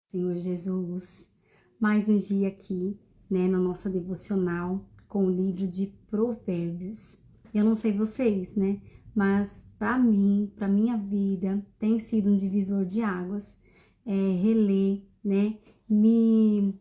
Senhor Jesus, mais um dia aqui, né, na nossa devocional com o livro de Provérbios. Eu não sei vocês, né, mas para mim, para minha vida, tem sido um divisor de águas, reler, né, me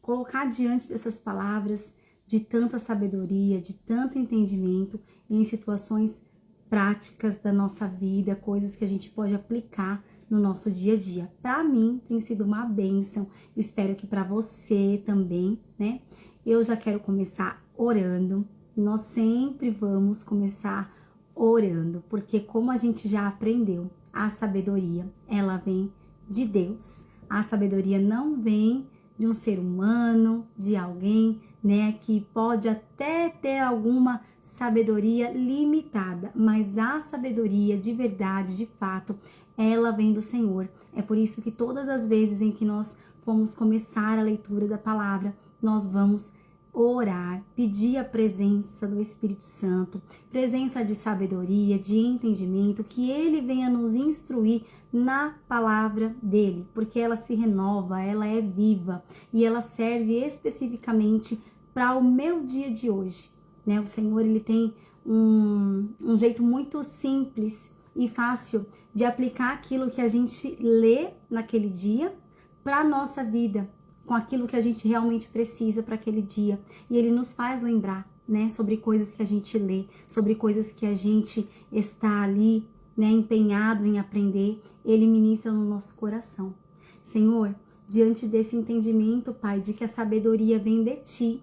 colocar diante dessas palavras de tanta sabedoria, de tanto entendimento em situações práticas da nossa vida, coisas que a gente pode aplicar no nosso dia a dia. Para mim tem sido uma bênção, espero que para você também, né? Eu já quero começar orando. Nós sempre vamos começar orando, porque como a gente já aprendeu, a sabedoria, ela vem de Deus. A sabedoria não vem de um ser humano, de alguém, né, que pode até ter alguma sabedoria limitada, mas a sabedoria de verdade, de fato, ela vem do Senhor. É por isso que todas as vezes em que nós vamos começar a leitura da palavra, nós vamos orar, pedir a presença do Espírito Santo, presença de sabedoria, de entendimento, que Ele venha nos instruir na palavra dEle, porque ela se renova, ela é viva e ela serve especificamente para o meu dia de hoje, né? O Senhor, Ele tem um jeito muito simples e fácil de aplicar aquilo que a gente lê naquele dia para a nossa vida, com aquilo que a gente realmente precisa para aquele dia. E Ele nos faz lembrar, né, sobre coisas que a gente lê, sobre coisas que a gente está ali, né, empenhado em aprender. Ele ministra no nosso coração. Senhor, diante desse entendimento, Pai, de que a sabedoria vem de Ti,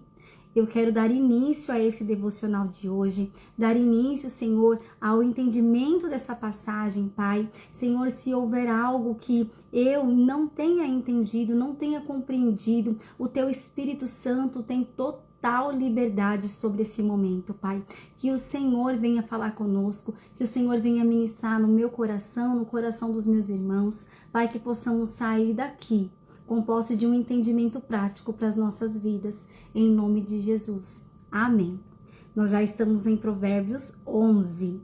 eu quero dar início a esse devocional de hoje, dar início, Senhor, ao entendimento dessa passagem, Pai. Senhor, se houver algo que eu não tenha entendido, não tenha compreendido, o Teu Espírito Santo tem total liberdade sobre esse momento, Pai. Que o Senhor venha falar conosco, que o Senhor venha ministrar no meu coração, no coração dos meus irmãos, Pai, que possamos sair daqui com posse de um entendimento prático para as nossas vidas, em nome de Jesus. Amém. Nós já estamos em Provérbios 11.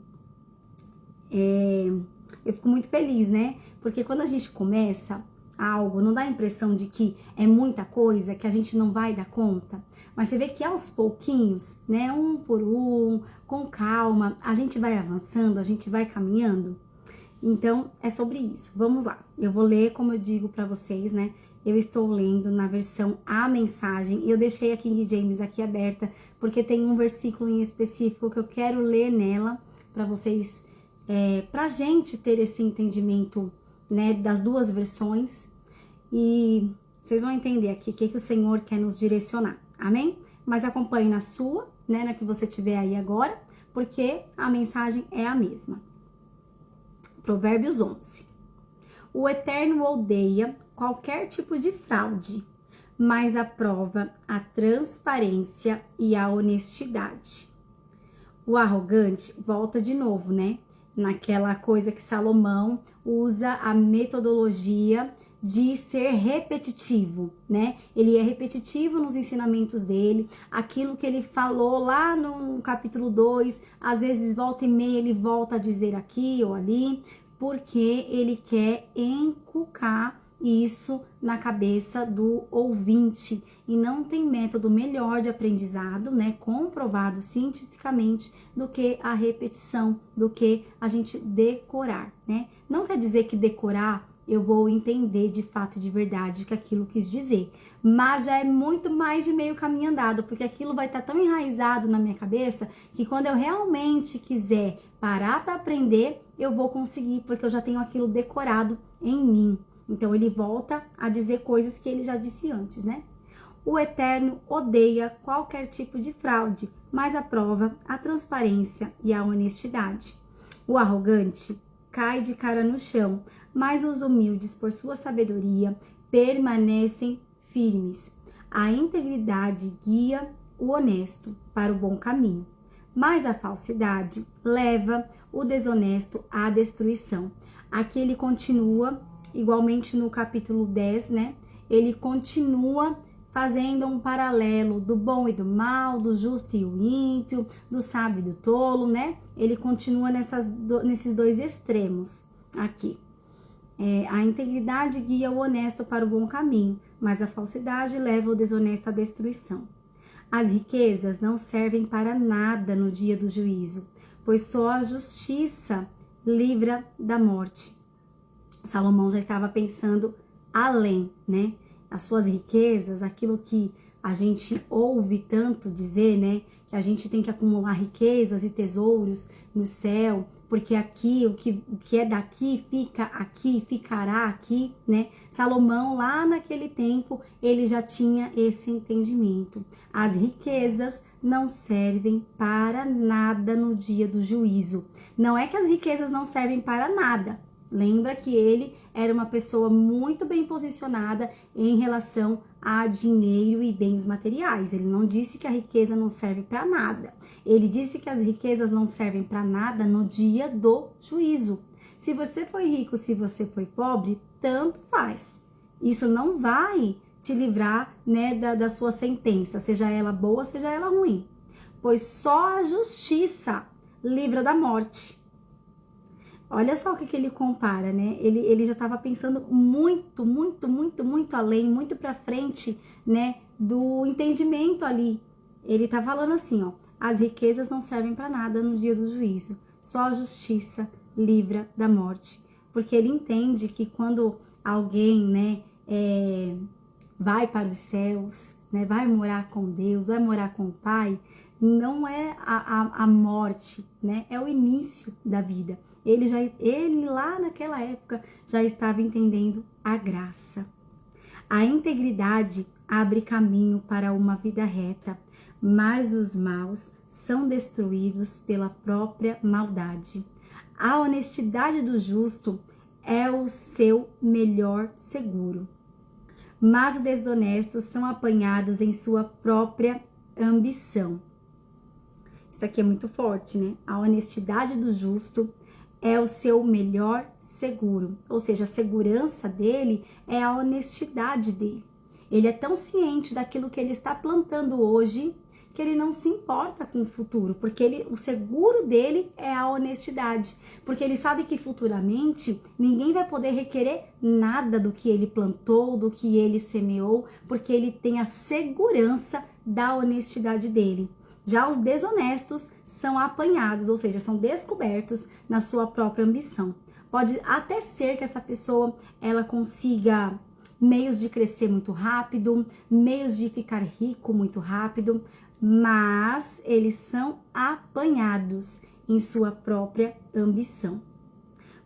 Eu fico muito feliz, né? Porque quando a gente começa algo, não dá a impressão de que é muita coisa, que a gente não vai dar conta. Mas você vê que aos pouquinhos, né? Um por um, com calma, a gente vai avançando, a gente vai caminhando. Então, é sobre isso. Vamos lá. Eu vou ler, como eu digo para vocês, né? Eu estou lendo na versão A Mensagem. Eu deixei a King James aqui aberta, porque tem um versículo em específico que eu quero ler nela, para vocês, pra gente ter esse entendimento, né, das duas versões. E vocês vão entender aqui o que o Senhor quer nos direcionar. Amém? Mas acompanhe na sua, né, na que você tiver aí agora, porque a mensagem é a mesma. Provérbios 11. O Eterno odeia qualquer tipo de fraude, mas aprova a transparência e a honestidade. O arrogante volta de novo, né? Naquela coisa que Salomão usa a metodologia de ser repetitivo, né? Ele é repetitivo nos ensinamentos dele, aquilo que ele falou lá no capítulo 2, às vezes volta e meia ele volta a dizer aqui ou ali, porque ele quer inculcar isso na cabeça do ouvinte e não tem método melhor de aprendizado, né, comprovado cientificamente, do que a repetição, do que a gente decorar, né? Não quer dizer que decorar eu vou entender de fato e de verdade o que aquilo quis dizer, mas já é muito mais de meio caminho andado, porque aquilo vai estar tão enraizado na minha cabeça que quando eu realmente quiser parar para aprender, eu vou conseguir, porque eu já tenho aquilo decorado em mim. Então ele volta a dizer coisas que ele já disse antes, né? O Eterno odeia qualquer tipo de fraude, mas aprova a transparência e a honestidade. O arrogante cai de cara no chão, mas os humildes, por sua sabedoria, permanecem firmes. A integridade guia o honesto para o bom caminho, mas a falsidade leva o desonesto à destruição. Aqui ele continua, igualmente no capítulo 10, né? Ele continua fazendo um paralelo do bom e do mal, do justo e o ímpio, do sábio e do tolo, né? Ele continua nesses dois extremos aqui. A integridade guia o honesto para o bom caminho, mas a falsidade leva o desonesto à destruição. As riquezas não servem para nada no dia do juízo, pois só a justiça livra da morte. Salomão já estava pensando além, né? As suas riquezas, aquilo que a gente ouve tanto dizer, né? Que a gente tem que acumular riquezas e tesouros no céu, porque aqui, o que é daqui, fica aqui, ficará aqui, né? Salomão, lá naquele tempo, ele já tinha esse entendimento. As riquezas não servem para nada no dia do juízo. Não é que as riquezas não servem para nada. Lembra que ele era uma pessoa muito bem posicionada em relação a dinheiro e bens materiais. Ele não disse que a riqueza não serve para nada. Ele disse que as riquezas não servem para nada no dia do juízo. Se você foi rico, se você foi pobre, tanto faz. Isso não vai te livrar, né, da sua sentença, seja ela boa, seja ela ruim. Pois só a justiça livra da morte. Olha só o que ele compara, né? Ele já estava pensando muito além, muito para frente, né? Do entendimento ali. Ele tá falando assim, ó. As riquezas não servem para nada no dia do juízo. Só a justiça livra da morte. Porque ele entende que quando alguém, né, vai para os céus, né? Vai morar com Deus, vai morar com o Pai, não é a morte, né? É o início da vida. Ele lá naquela época já estava entendendo a graça. A integridade abre caminho para uma vida reta, mas os maus são destruídos pela própria maldade. A honestidade do justo é o seu melhor seguro, mas os desonestos são apanhados em sua própria ambição. Isso aqui é muito forte, né? A honestidade do justo é o seu melhor seguro, ou seja, a segurança dele é a honestidade dele. Ele é tão ciente daquilo que ele está plantando hoje que ele não se importa com o futuro, porque o seguro dele é a honestidade, porque ele sabe que futuramente ninguém vai poder requerer nada do que ele plantou, do que ele semeou, porque ele tem a segurança da honestidade dele. Já os desonestos são apanhados, ou seja, são descobertos na sua própria ambição. Pode até ser que essa pessoa ela consiga meios de crescer muito rápido, meios de ficar rico muito rápido, mas eles são apanhados em sua própria ambição.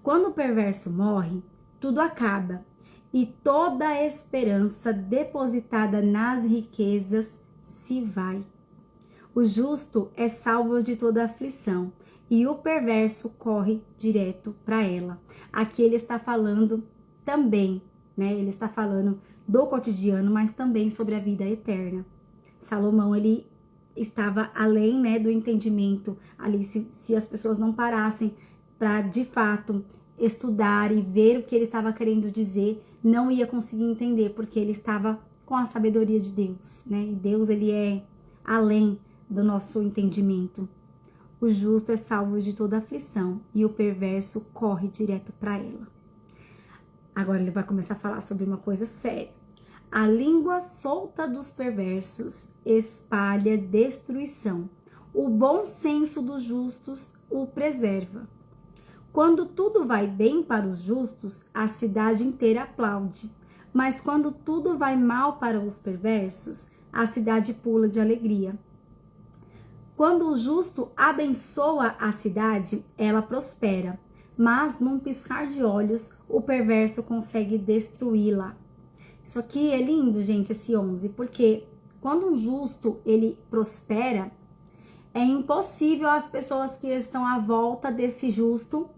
Quando o perverso morre, tudo acaba e toda a esperança depositada nas riquezas se vai. O justo é salvo de toda aflição e o perverso corre direto para ela. Aqui ele está falando também, né? Ele está falando do cotidiano, mas também sobre a vida eterna. Salomão, ele estava além, né, do entendimento ali, se as pessoas não parassem para de fato estudar e ver o que ele estava querendo dizer, não ia conseguir entender, porque ele estava com a sabedoria de Deus, né? E Deus, ele é além do nosso entendimento. O justo é salvo de toda aflição e o perverso corre direto para ela. Agora ele vai começar a falar sobre uma coisa séria. A língua solta dos perversos espalha destruição. O bom senso dos justos o preserva. Quando tudo vai bem para os justos, a cidade inteira aplaude. Mas quando tudo vai mal para os perversos, a cidade pula de alegria. Quando o justo abençoa a cidade, ela prospera, mas num piscar de olhos, o perverso consegue destruí-la. Isso aqui é lindo, gente, esse 11, porque quando um justo, ele prospera, é impossível as pessoas que estão à volta desse justo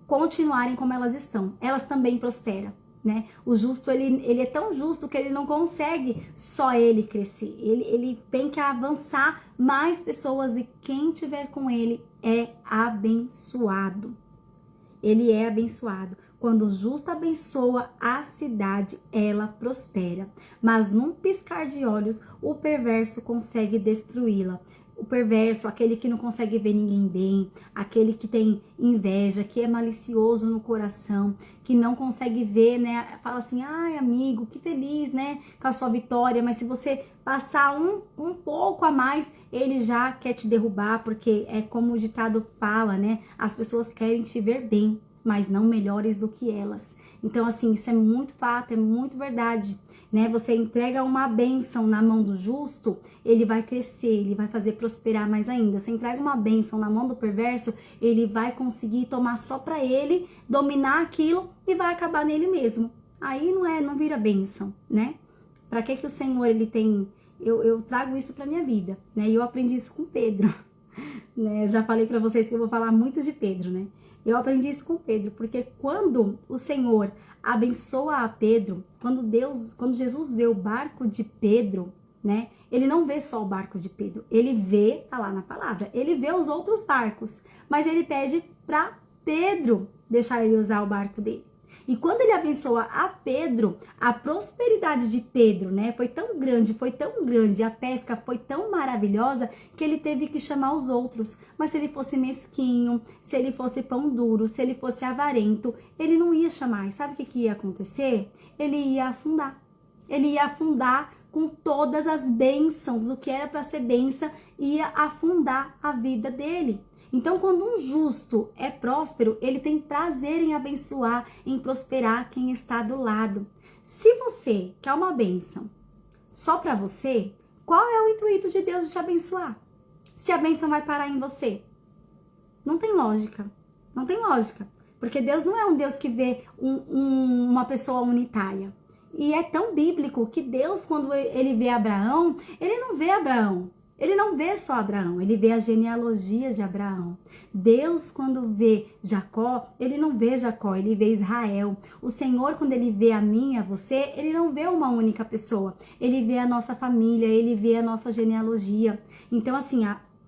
continuarem como elas estão. Elas também prosperam, né? O justo, ele é tão justo que ele não consegue só ele crescer. Ele tem que avançar mais pessoas e quem tiver com ele é abençoado. Ele é abençoado. Quando o justo abençoa a cidade, ela prospera. Mas num piscar de olhos, o perverso consegue destruí-la. o perverso, aquele que não consegue ver ninguém bem, aquele que tem inveja, que é malicioso no coração, que não consegue ver, né? Fala assim, ai amigo, que feliz, né? Com a sua vitória, mas se você passar um pouco a mais, ele já quer te derrubar, porque é como o ditado fala, né? As pessoas querem te ver bem, mas não melhores do que elas. Então, assim, isso é muito fato, é muito verdade, né? Você entrega uma bênção na mão do justo, ele vai crescer, ele vai fazer prosperar mais ainda. Você entrega uma bênção na mão do perverso, ele vai conseguir tomar só para ele, dominar aquilo e vai acabar nele mesmo. Aí não vira bênção, né? Para que o Senhor, ele tem... Eu trago isso para minha vida, né? E eu aprendi isso com Pedro, né? Eu já falei para vocês que eu vou falar muito de Pedro, né? Eu aprendi isso com Pedro, porque quando o Senhor abençoa a Pedro, quando Jesus vê o barco de Pedro, né? Ele não vê só o barco de Pedro, ele vê, tá lá na palavra, ele vê os outros barcos, mas ele pede para Pedro deixar ele usar o barco dele. E quando ele abençoa a Pedro, a prosperidade de Pedro, né, foi tão grande, a pesca foi tão maravilhosa que ele teve que chamar os outros. Mas se ele fosse mesquinho, se ele fosse pão duro, se ele fosse avarento, ele não ia chamar. E sabe o que ia acontecer? Ele ia afundar. Ele ia afundar com todas as bênçãos, o que era para ser bênção, ia afundar a vida dele. Então, quando um justo é próspero, ele tem prazer em abençoar, em prosperar quem está do lado. Se você quer uma bênção só para você, qual é o intuito de Deus de te abençoar? Se a bênção vai parar em você? Não tem lógica. Não tem lógica. Porque Deus não é um Deus que vê uma pessoa unitária. E é tão bíblico que Deus, quando ele vê Abraão, ele não vê Abraão. Ele não vê só Abraão, ele vê a genealogia de Abraão. Deus, quando vê Jacó, ele não vê Jacó, ele vê Israel. O Senhor, quando ele vê a mim e a você, ele não vê uma única pessoa. Ele vê a nossa família, ele vê a nossa genealogia. Então, assim,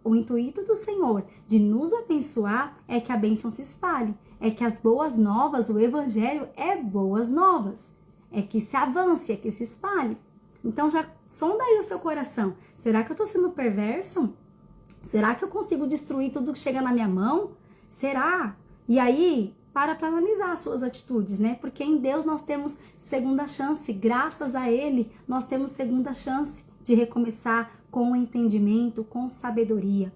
o intuito do Senhor de nos abençoar é que a bênção se espalhe. É que as boas novas, o evangelho é boas novas. É que se avance, é que se espalhe. Então já sonda aí o seu coração. Será que eu tô sendo perverso? Será que eu consigo destruir tudo que chega na minha mão? Será? E aí, para analisar as suas atitudes, né? Porque em Deus nós temos segunda chance. Graças a Ele, nós temos segunda chance de recomeçar com entendimento, com sabedoria.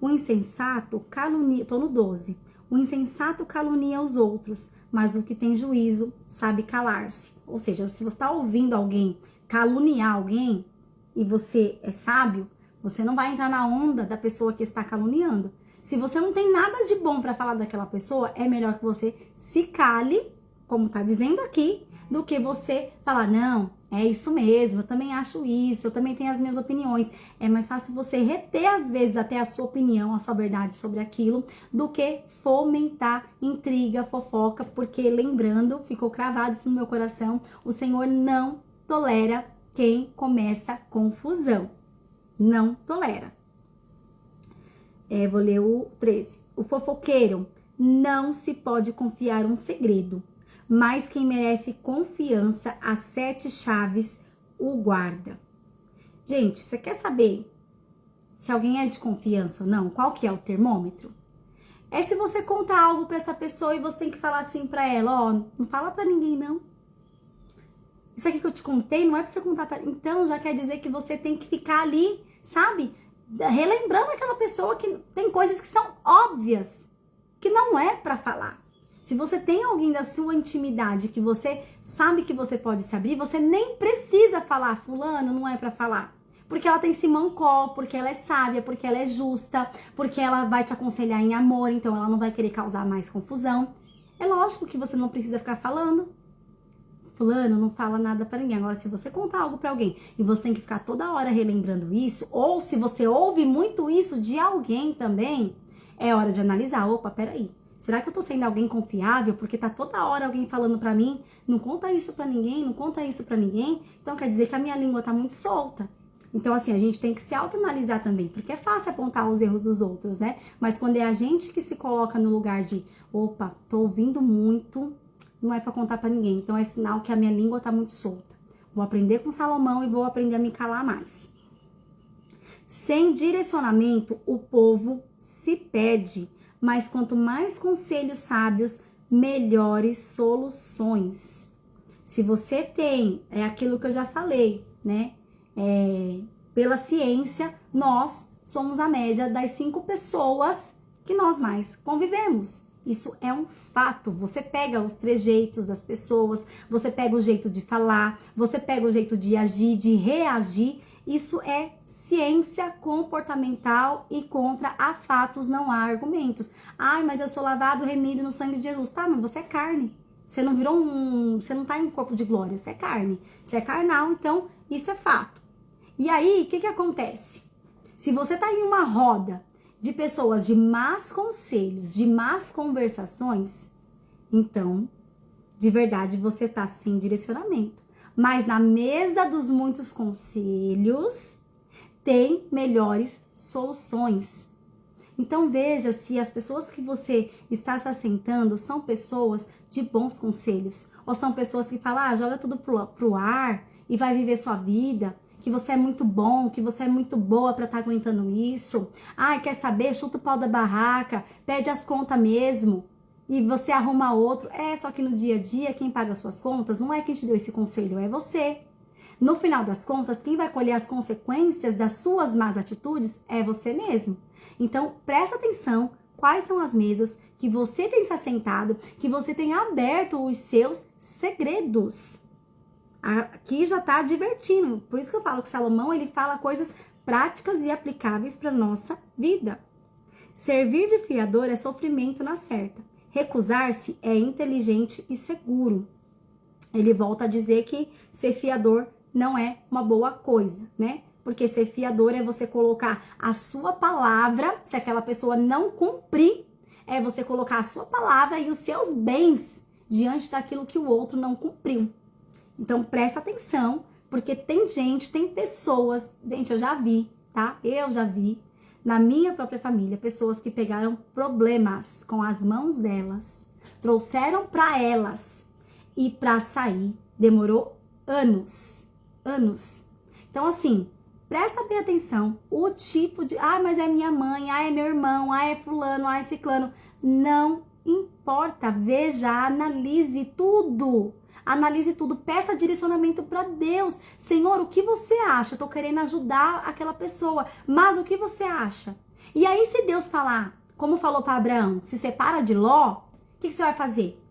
O insensato calunia... Tô no 12. O insensato calunia os outros, mas o que tem juízo sabe calar-se. Ou seja, se você está ouvindo alguém caluniar alguém e você é sábio, você não vai entrar na onda da pessoa que está caluniando. Se você não tem nada de bom para falar daquela pessoa, é melhor que você se cale, como está dizendo aqui, do que você falar, não, é isso mesmo, eu também acho isso, eu também tenho as minhas opiniões. É mais fácil você reter, às vezes, até a sua opinião, a sua verdade sobre aquilo, do que fomentar intriga, fofoca, porque, lembrando, ficou cravado isso no meu coração, o Senhor não tolera quem começa confusão. Não tolera. Vou ler o 13. O fofoqueiro não se pode confiar um segredo, mas quem merece confiança, as 7 chaves o guarda. Gente, você quer saber se alguém é de confiança ou não? Qual que é o termômetro? É se você conta algo para essa pessoa e você tem que falar assim para ela, ó, não fala para ninguém não. Isso aqui que eu te contei não é pra você contar pra... Então, já quer dizer que você tem que ficar ali, sabe? Relembrando aquela pessoa que tem coisas que são óbvias, que não é pra falar. Se você tem alguém da sua intimidade que você sabe que você pode se abrir, você nem precisa falar, fulano, não é pra falar. Porque ela tem Simancol, porque ela é sábia, porque ela é justa, porque ela vai te aconselhar em amor, então ela não vai querer causar mais confusão. É lógico que você não precisa ficar falando. Fulano, não fala nada pra ninguém. Agora, se você contar algo pra alguém e você tem que ficar toda hora relembrando isso, ou se você ouve muito isso de alguém também, é hora de analisar. Opa, peraí. Será que eu tô sendo alguém confiável? Porque tá toda hora alguém falando pra mim, não conta isso pra ninguém, não conta isso pra ninguém. Então, quer dizer que a minha língua tá muito solta. Então, assim, a gente tem que se autoanalisar também, porque é fácil apontar os erros dos outros, né? Mas quando é a gente que se coloca no lugar de, opa, tô ouvindo muito... Não é para contar para ninguém. Então é sinal que a minha língua tá muito solta. Vou aprender com Salomão e vou aprender a me calar mais. Sem direcionamento, o povo se perde, mas quanto mais conselhos sábios, melhores soluções. Se você tem, é aquilo que eu já falei, né? Pela ciência, nós somos a média das 5 pessoas que nós mais convivemos. Isso é um fato. Você pega os trejeitos das pessoas, você pega o jeito de falar, você pega o jeito de agir, de reagir. Isso é ciência comportamental e contra há fatos, não há argumentos. Ai, mas eu sou lavado, remido no sangue de Jesus. Tá, mas você é carne. Você não virou você não tá em um corpo de glória, você é carne. Você é carnal, então isso é fato. E aí, o que acontece? Se você tá em uma roda de pessoas de más conselhos, de más conversações, então, de verdade, você tá sem direcionamento. Mas na mesa dos muitos conselhos, tem melhores soluções. Então veja se as pessoas que você está se assentando são pessoas de bons conselhos. Ou são pessoas que falam, joga tudo pro ar e vai viver sua vida. Que você é muito bom, que você é muito boa para estar aguentando isso. Quer saber? Chuta o pau da barraca, pede as contas mesmo. E você arruma outro. Só que no dia a dia, quem paga as suas contas não é quem te deu esse conselho, é você. No final das contas, quem vai colher as consequências das suas más atitudes é você mesmo. Então, presta atenção quais são as mesas que você tem se assentado, que você tem aberto os seus segredos. Aqui já está advertindo. Por isso que eu falo que Salomão, ele fala coisas práticas e aplicáveis para nossa vida. Servir de fiador é sofrimento na certa. Recusar-se é inteligente e seguro. Ele volta a dizer que ser fiador não é uma boa coisa, né? Porque ser fiador é você colocar a sua palavra, se aquela pessoa não cumprir, é você colocar a sua palavra e os seus bens diante daquilo que o outro não cumpriu. Então, presta atenção, porque tem pessoas, eu já vi, tá? Eu já vi na minha própria família, pessoas que pegaram problemas com as mãos delas, trouxeram para elas e para sair demorou anos. Então, assim, presta bem atenção, o tipo de, mas é minha mãe, é meu irmão, é fulano, é ciclano, não importa, veja, analise tudo. Analise tudo, peça direcionamento para Deus. Senhor, o que você acha? Eu tô querendo ajudar aquela pessoa, mas o que você acha? E aí, se Deus falar, como falou para Abraão, se separa de Ló, o que você vai fazer?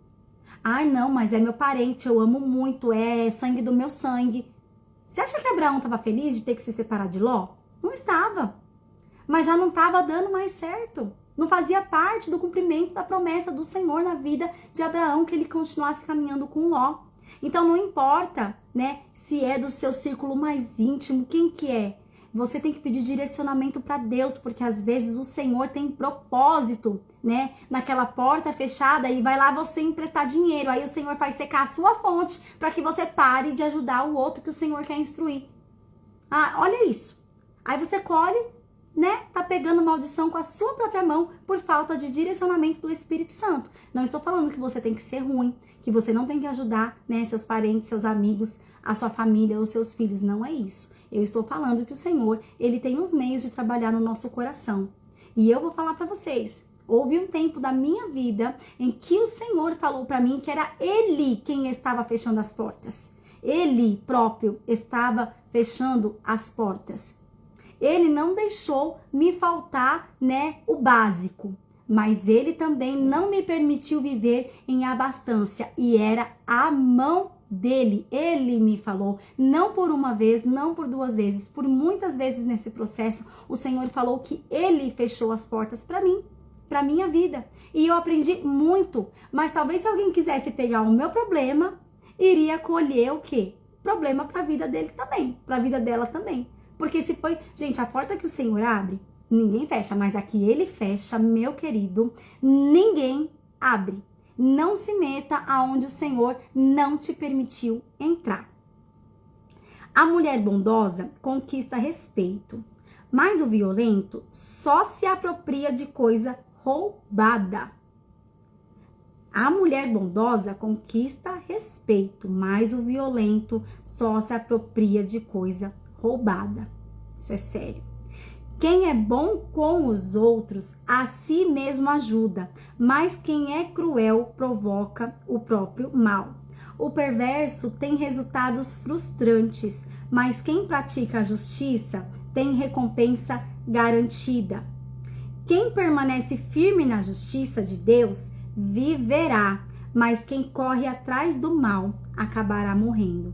Não, mas é meu parente, eu amo muito, é sangue do meu sangue. Você acha que Abraão estava feliz de ter que se separar de Ló? Não estava. Mas já não estava dando mais certo. Não fazia parte do cumprimento da promessa do Senhor na vida de Abraão que ele continuasse caminhando com Ló. Então não importa, né, se é do seu círculo mais íntimo, quem que é? Você tem que pedir direcionamento para Deus, porque às vezes o Senhor tem propósito, né, naquela porta fechada e vai lá você emprestar dinheiro. Aí o Senhor faz secar a sua fonte para que você pare de ajudar o outro que o Senhor quer instruir. Olha isso. Aí você colhe, né? Tá pegando maldição com a sua própria mão por falta de direcionamento do Espírito Santo. Não estou falando que você tem que ser ruim, que você não tem que ajudar, né, seus parentes, seus amigos, a sua família, os seus filhos. Não é isso. Eu estou falando que o Senhor, ele tem os meios de trabalhar no nosso coração. E eu vou falar para vocês. Houve um tempo da minha vida em que o Senhor falou para mim que era Ele quem estava fechando as portas. Ele próprio estava fechando as portas. Ele não deixou me faltar, né, o básico, mas ele também não me permitiu viver em abastança e era a mão dele. Ele me falou, não por uma vez, não por duas vezes, por muitas vezes nesse processo, o Senhor falou que ele fechou as portas para mim, para minha vida. E eu aprendi muito, mas talvez se alguém quisesse pegar o meu problema, iria colher o quê? Problema para a vida dele também, para a vida dela também. Porque se foi... Gente, a porta que o Senhor abre, ninguém fecha. Mas a que Ele fecha, meu querido, ninguém abre. Não se meta aonde o Senhor não te permitiu entrar. A mulher bondosa conquista respeito. Mas o violento só se apropria de coisa roubada. A mulher bondosa conquista respeito. Mas o violento só se apropria de coisa roubada. Isso é sério. Quem é bom com os outros, a si mesmo ajuda, mas quem é cruel provoca o próprio mal. O perverso tem resultados frustrantes, mas quem pratica a justiça tem recompensa garantida. Quem permanece firme na justiça de Deus viverá, mas quem corre atrás do mal acabará morrendo.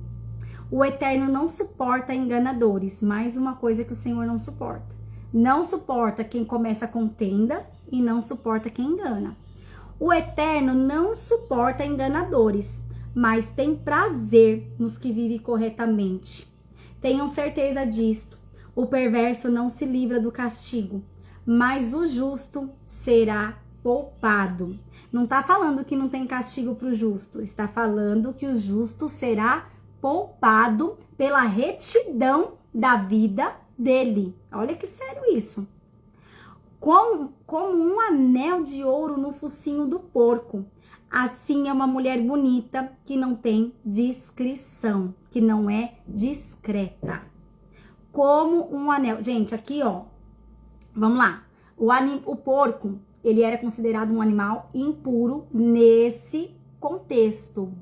O Eterno não suporta enganadores, mais uma coisa que o Senhor não suporta. Não suporta quem começa contenda e não suporta quem engana. O Eterno não suporta enganadores, mas tem prazer nos que vivem corretamente. Tenham certeza disto. O perverso não se livra do castigo, mas o justo será poupado. Não está falando que não tem castigo para o justo, está falando que o justo será poupado pela retidão da vida dele. Olha que sério isso. Como um anel de ouro no focinho do porco. Assim é uma mulher bonita que não tem discrição, que não é discreta. Como um anel. Gente, aqui ó, vamos lá. O porco, ele era considerado um animal impuro nesse contexto.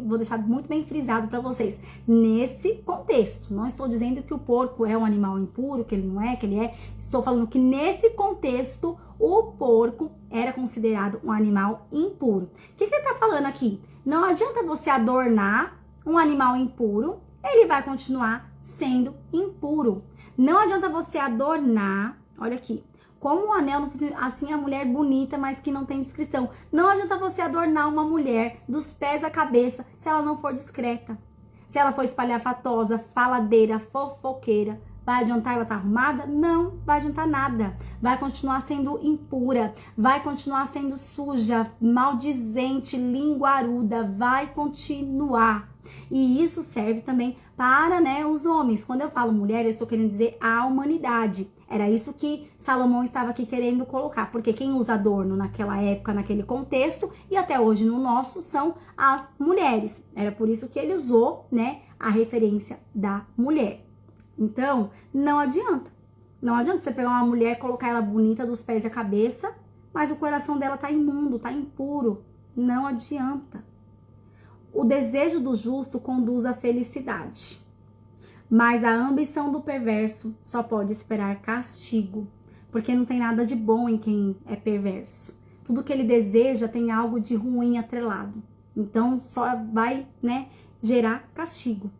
Vou deixar muito bem frisado para vocês. Nesse contexto. Não estou dizendo que o porco é um animal impuro, que ele não é, que ele é. Estou falando que nesse contexto, o porco era considerado um animal impuro. O que ele está falando aqui? Não adianta você adornar um animal impuro, ele vai continuar sendo impuro. Não adianta você adornar, olha aqui, como um anel, assim a mulher bonita, mas que não tem discrição. Não adianta você adornar uma mulher dos pés à cabeça se ela não for discreta. Se ela for espalhafatosa, faladeira, fofoqueira, vai adiantar ela estar arrumada? Não, vai adiantar nada. Vai continuar sendo impura, vai continuar sendo suja, maldizente, linguaruda, vai continuar. E isso serve também para, os homens. Quando eu falo mulher, eu estou querendo dizer a humanidade. Era isso que Salomão estava aqui querendo colocar, porque quem usa adorno naquela época, naquele contexto, e até hoje no nosso, são as mulheres. Era por isso que ele usou, a referência da mulher. Então, não adianta. Não adianta você pegar uma mulher, colocar ela bonita dos pés à cabeça, mas o coração dela tá imundo, tá impuro. Não adianta. O desejo do justo conduz à felicidade, mas a ambição do perverso só pode esperar castigo, porque não tem nada de bom em quem é perverso. Tudo que ele deseja tem algo de ruim atrelado. Então, só vai, gerar castigo.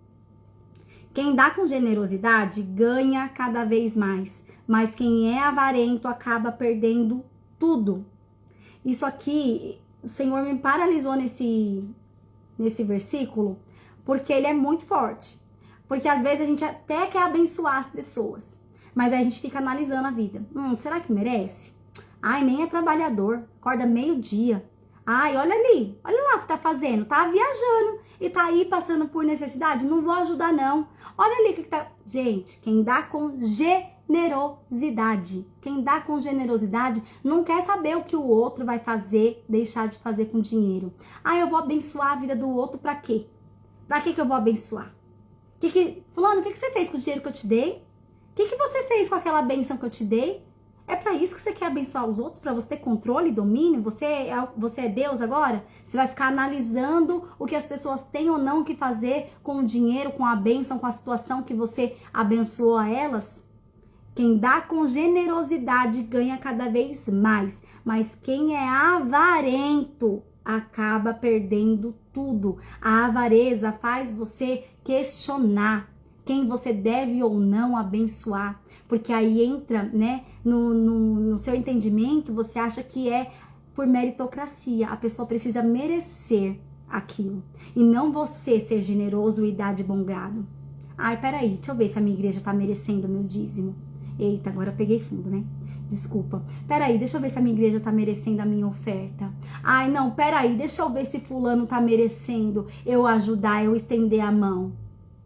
Quem dá com generosidade ganha cada vez mais, mas quem é avarento acaba perdendo tudo. Isso aqui, o Senhor me paralisou nesse versículo, porque ele é muito forte. Porque às vezes a gente até quer abençoar as pessoas, mas aí a gente fica analisando a vida. Será que merece? Ai, nem é trabalhador, acorda meio-dia. Ai, olha ali, olha lá o que tá fazendo, tá viajando e tá aí passando por necessidade, não vou ajudar não. Olha ali o que tá... Gente, quem dá com generosidade, não quer saber o que o outro vai fazer, deixar de fazer com dinheiro. Ah, eu vou abençoar a vida do outro pra quê? Pra que eu vou abençoar? Fulano, o que você fez com o dinheiro que eu te dei? O que você fez com aquela bênção que eu te dei? É pra isso que você quer abençoar os outros? Pra você ter controle e domínio? Você é Deus agora? Você vai ficar analisando o que as pessoas têm ou não que fazer com o dinheiro, com a bênção, com a situação que você abençoou a elas? Quem dá com generosidade ganha cada vez mais, mas quem é avarento acaba perdendo tudo. A avareza faz você questionar quem você deve ou não abençoar, porque aí entra, no seu entendimento, você acha que é por meritocracia, a pessoa precisa merecer aquilo, e não você ser generoso e dar de bom grado. Ai, peraí, deixa eu ver se a minha igreja tá merecendo o meu dízimo. Eita, agora eu peguei fundo, Desculpa. Peraí, deixa eu ver se a minha igreja tá merecendo a minha oferta. Ai, não, peraí, deixa eu ver se fulano tá merecendo eu ajudar, eu estender a mão.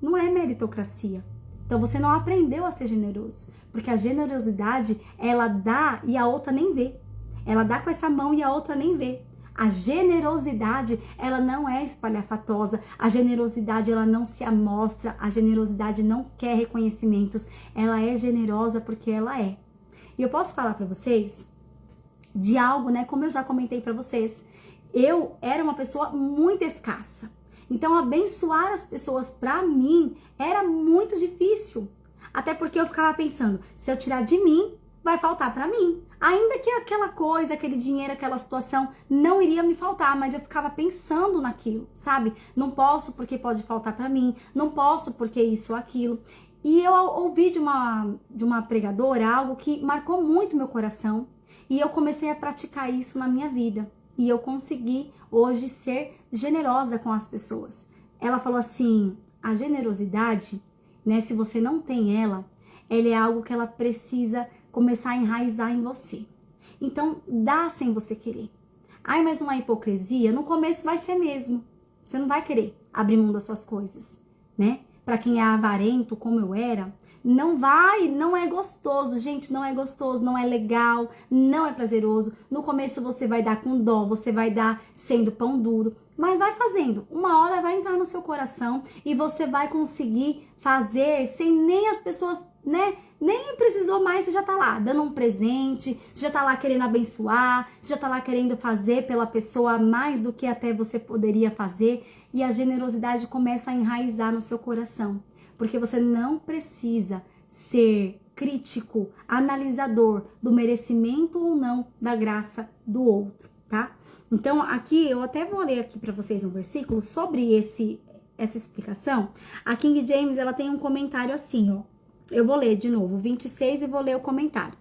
Não é meritocracia. Então você não aprendeu a ser generoso, porque a generosidade, ela dá e a outra nem vê. Ela dá com essa mão e a outra nem vê. A generosidade, ela não é espalhafatosa. A generosidade, ela não se amostra. A generosidade não quer reconhecimentos. Ela é generosa porque ela é. E eu posso falar para vocês de algo, né? Como eu já comentei para vocês. Eu era uma pessoa muito escassa. Então, abençoar as pessoas para mim era muito difícil. Até porque eu ficava pensando, se eu tirar de mim, vai faltar para mim. Ainda que aquela coisa, aquele dinheiro, aquela situação não iria me faltar, mas eu ficava pensando naquilo, sabe? Não posso porque pode faltar para mim, não posso porque isso ou aquilo. E eu ouvi de uma pregadora algo que marcou muito meu coração e eu comecei a praticar isso na minha vida. E eu consegui hoje ser generosa com as pessoas. Ela falou assim, a generosidade, né, se você não tem ela é algo que ela precisa começar a enraizar em você. Então, dá sem você querer. Ai, mas não é hipocrisia? No começo vai ser mesmo. Você não vai querer abrir mão das suas coisas, né? Para quem é avarento, como eu era, não é gostoso, gente, não é gostoso, não é legal, não é prazeroso. No começo você vai dar com dó, você vai dar sendo pão duro, mas vai fazendo. Uma hora vai entrar no seu coração e você vai conseguir fazer sem nem as pessoas, né? Nem precisou mais, você já tá lá dando um presente, você já tá lá querendo abençoar, você já tá lá querendo fazer pela pessoa mais do que até você poderia fazer, e a generosidade começa a enraizar no seu coração, porque você não precisa ser crítico, analisador do merecimento ou não da graça do outro, tá? Então, aqui eu até vou ler aqui para vocês um versículo sobre essa explicação. A King James, ela tem um comentário assim, ó. Eu vou ler de novo, 26, e vou ler o comentário.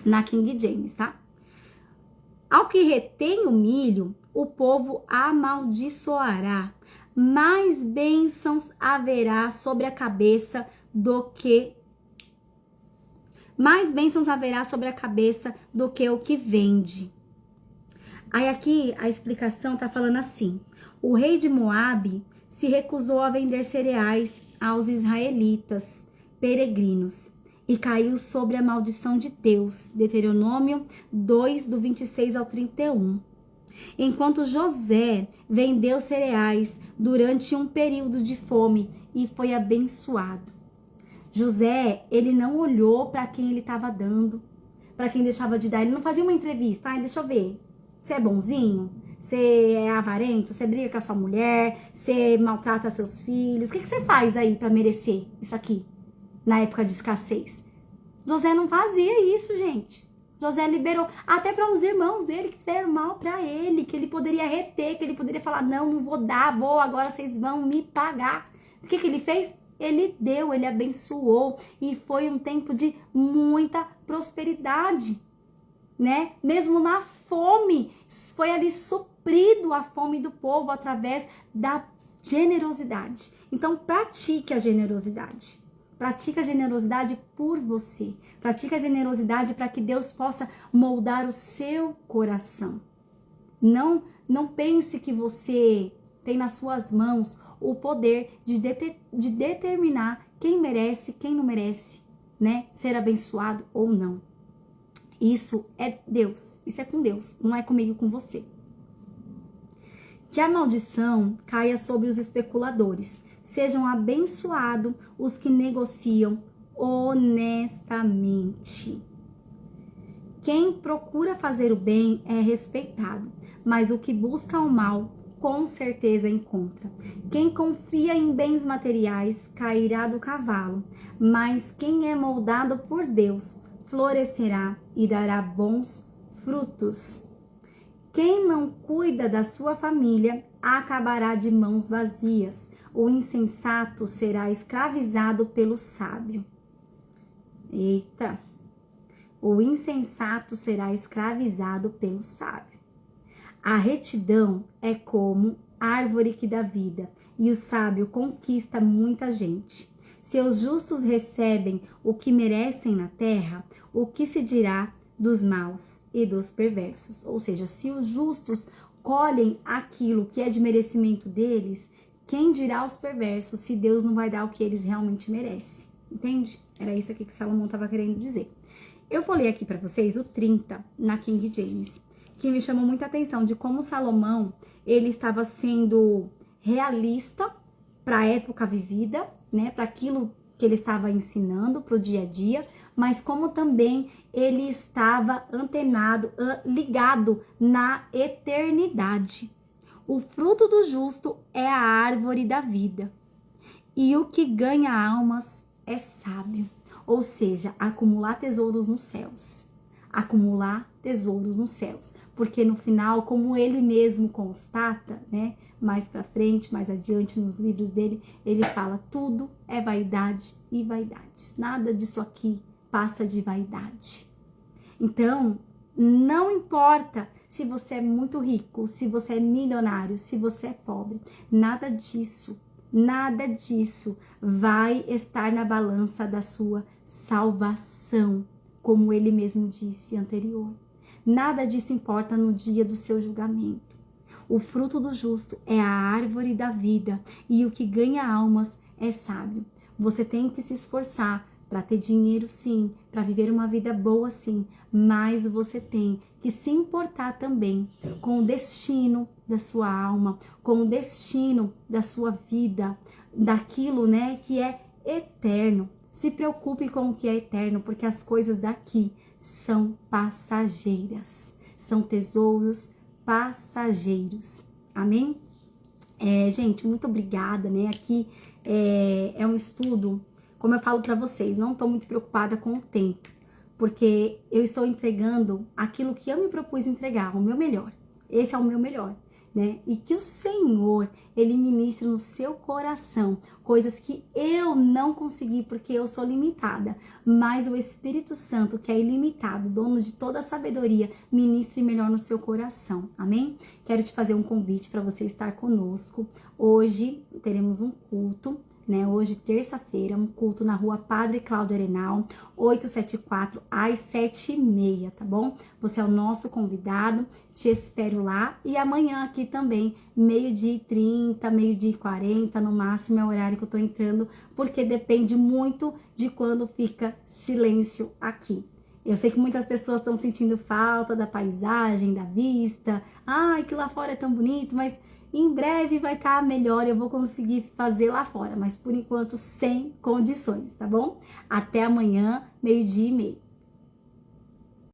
Na King James, tá? Ao que retém o milho, o povo amaldiçoará. Mais bênçãos haverá sobre a cabeça do que... Mais bênçãos haverá sobre a cabeça do que o que vende. Aí aqui a explicação tá falando assim. O rei de Moabe se recusou a vender cereais aos israelitas peregrinos e caiu sobre a maldição de Deus. Deuteronômio 2, do 26 ao 31. Enquanto José vendeu cereais durante um período de fome e foi abençoado. José, ele não olhou para quem ele estava dando, para quem deixava de dar. Ele não fazia uma entrevista. Ai, deixa eu ver. Você é bonzinho? Você é avarento? Você briga com a sua mulher? Você maltrata seus filhos? O que você faz aí para merecer isso aqui? Na época de escassez. José não fazia isso, gente. José liberou até para os irmãos dele que fizeram mal para ele, que ele poderia reter, que ele poderia falar, não vou dar, agora vocês vão me pagar. O que ele fez? Ele deu, ele abençoou e foi um tempo de muita prosperidade, né? Mesmo na fome, foi ali suprido a fome do povo através da generosidade. Então, pratique a generosidade. Pratica a generosidade por você. Pratica a generosidade para que Deus possa moldar o seu coração. Não pense que você tem nas suas mãos o poder de determinar quem merece, quem não merece, né? Ser abençoado ou não. Isso é Deus. Isso é com Deus. Não é comigo, com você. Que a maldição caia sobre os especuladores. Sejam abençoados os que negociam honestamente. Quem procura fazer o bem é respeitado, mas o que busca o mal, com certeza encontra. Quem confia em bens materiais cairá do cavalo, mas quem é moldado por Deus florescerá e dará bons frutos. Quem não cuida da sua família acabará de mãos vazias. O insensato será escravizado pelo sábio. Eita! O insensato será escravizado pelo sábio. A retidão é como árvore que dá vida, e o sábio conquista muita gente. Se os justos recebem o que merecem na terra, o que se dirá dos maus e dos perversos? Ou seja, se os justos colhem aquilo que é de merecimento deles, quem dirá aos perversos se Deus não vai dar o que eles realmente merecem? Entende? Era isso aqui que Salomão estava querendo dizer. Eu vou ler aqui para vocês o 30 na King James. que me chamou muita atenção, de como Salomão, ele estava sendo realista para a época vivida, né, para aquilo que ele estava ensinando para o dia a dia, mas como também ele estava antenado, ligado na eternidade. O fruto do justo é a árvore da vida, e o que ganha almas é sábio. Ou seja, acumular tesouros nos céus. Acumular tesouros nos céus. Porque no final, como ele mesmo constata, né? Mais pra frente, mais adiante nos livros dele, ele fala: tudo é vaidade e vaidade. Nada disso aqui passa de vaidade. Então, não importa se você é muito rico, se você é milionário, se você é pobre, nada disso vai estar na balança da sua salvação, como ele mesmo disse anterior. Nada disso importa no dia do seu julgamento. O fruto do justo é a árvore da vida, e o que ganha almas é sábio. Você tem que se esforçar para ter dinheiro, sim, para viver uma vida boa, sim, mas você tem que se importar também com o destino da sua alma, com o destino da sua vida, daquilo, né, que é eterno. Se preocupe com o que é eterno, porque as coisas daqui são passageiras, são tesouros passageiros. Amém? Gente, muito obrigada, né? Aqui é um estudo, como eu falo para vocês, não estou muito preocupada com o tempo, porque eu estou entregando aquilo que eu me propus entregar, o meu melhor. Esse é o meu melhor, né? E que o Senhor, ele ministre no seu coração coisas que eu não consegui porque eu sou limitada, mas o Espírito Santo, que é ilimitado, dono de toda a sabedoria, ministre melhor no seu coração. Amém? Quero te fazer um convite para você estar conosco. Hoje teremos um culto, né? Hoje, terça-feira, um culto na rua Padre Cláudio Arenal, 874, às 7h30, tá bom? Você é o nosso convidado, te espero lá. E amanhã aqui também, 12h30, 12h40, no máximo é o horário que eu tô entrando, porque depende muito de quando fica silêncio aqui. Eu sei que muitas pessoas estão sentindo falta da paisagem, da vista. Ai, que lá fora é tão bonito, mas em breve vai estar melhor, eu vou conseguir fazer lá fora, mas por enquanto sem condições, tá bom? Até amanhã, 12h30.